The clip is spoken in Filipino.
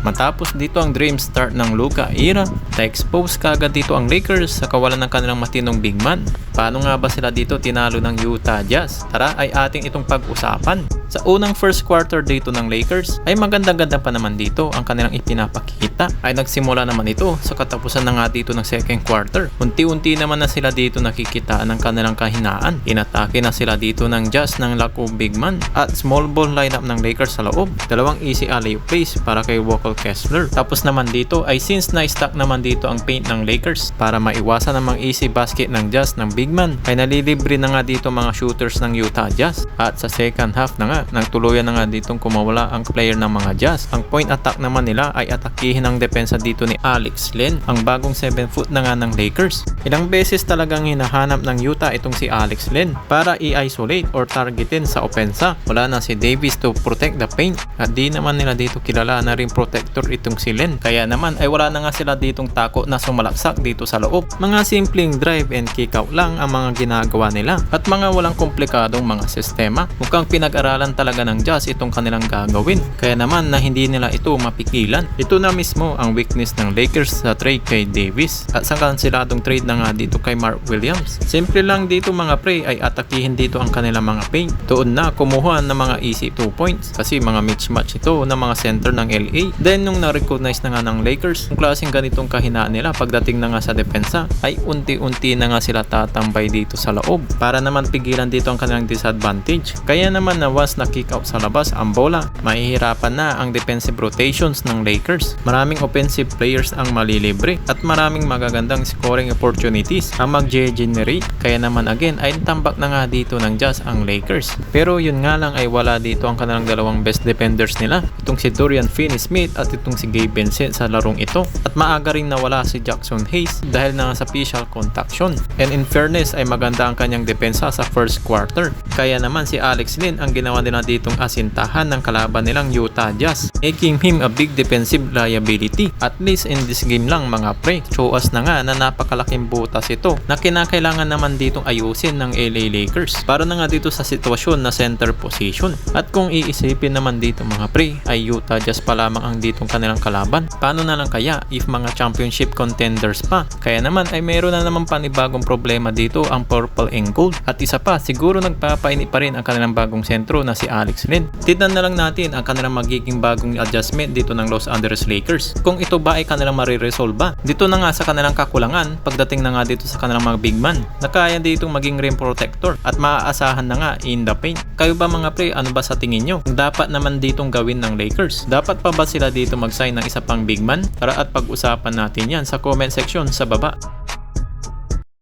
Matapos dito ang dream start ng Luka era, na-expose kagad dito ang Lakers sa kawalan ng kanilang matinong big man. Paano nga ba sila dito tinalo ng Utah Jazz? Tara ay ating itong pag-usapan. Sa unang first quarter dito ng Lakers ay maganda-ganda pa naman dito ang kanilang ipinapakita. Ay nagsimula naman ito sa katapusan na nga dito ng second quarter. Unti-unti naman na sila dito nakikitaan ng kanilang kahinaan. Inatake na sila dito ng Jazz ng lack of big man at small ball lineup ng Lakers sa loob. Dalawang easy alley-oop plays para kay Walker Kessler. Tapos naman dito ay since na-stack naman dito ang paint ng Lakers para maiwasan namang easy basket ng Jazz ng big man ay nalilibre na nga dito mga shooters ng Utah Jazz. At sa second half na nga nang tuluyan na nga ditong kumawala ang player ng mga Jazz. Ang point attack naman nila ay atakihin ang depensa dito ni Alex Len, ang bagong 7 foot na nga ng Lakers. Ilang beses talagang hinahanap ng Utah itong si Alex Len para i-isolate or targetin sa opensa. Wala na si Davis to protect the paint at di naman nila dito kilala na rin protector itong si Len. Kaya naman ay wala na nga sila ditong tako na sumalaksak dito sa loob. Mga simpleng drive and kick out lang ang mga ginagawa nila at mga walang komplikadong mga sistema. Mukhang pinag-aralan talaga ng Jazz itong kanilang gagawin. Kaya naman na hindi nila ito mapigilan. Ito na mismo ang weakness ng Lakers sa trade kay Davis at sa kansiladong trade na nga dito kay Mark Williams. Simple lang dito mga pre ay atakihin dito ang kanilang mga paint. Doon na kumuha ng mga easy 2 points kasi mga mismatch ito ng mga center ng LA. Then nung na-recognize na nga ng Lakers ang klaseng ganitong kahinaan nila pagdating na nga sa depensa ay unti-unti na nga sila tatambay dito sa loob para naman pigilan dito ang kanilang disadvantage. Kaya naman na once na kick out sa labas ang bola, mahihirapan na ang defensive rotations ng Lakers. Maraming offensive players ang malilibre at maraming magagandang scoring opportunities ang mag-generate. Kaya naman again ay tambak na nga dito ng Jazz ang Lakers. Pero yun nga lang ay wala dito ang kanilang dalawang best defenders nila. Itong si Dorian Finney-Smith at itong si Gabe Vincent sa larong ito. At maaga rin nawala si Jackson Hayes dahil na sa facial contaction. And in fairness ay maganda ang kanyang depensa sa first quarter. Kaya naman si Alex Len ang ginawa nila ditong asintahan ng kalaban nilang Utah Jazz, making him a big defensive liability. At least in this game lang mga pre, show us na nga na napakalaking butas ito na kinakailangan naman ditong ayusin ng LA Lakers para na nga dito sa sitwasyon na center position. At kung iisipin naman dito mga pre ay Utah Jazz pa lamang ang ditong kanilang kalaban, paano na lang kaya if mga championship contenders pa? Kaya naman ay mayroon na naman panibagong problema dito ang purple and gold. At isa pa, siguro nagpapainit pa rin ang kanilang bagong sentro na si Alex Len. Tignan na lang natin ang kanilang magiging bagong adjustment dito ng Los Angeles Lakers. Kung ito ba ay kanilang mariresolve ba? Dito na nga sa kanilang kakulangan pagdating na nga dito sa kanilang mga big man na kaya dito maging rim protector at maaasahan na nga in the paint. Kayo ba mga pre, ano ba sa tingin nyo? Dapat naman ditong gawin ng Lakers. Dapat pa ba sila dito mag-sign ng isa pang big man? Tara at pag-usapan natin yan sa comment section sa baba.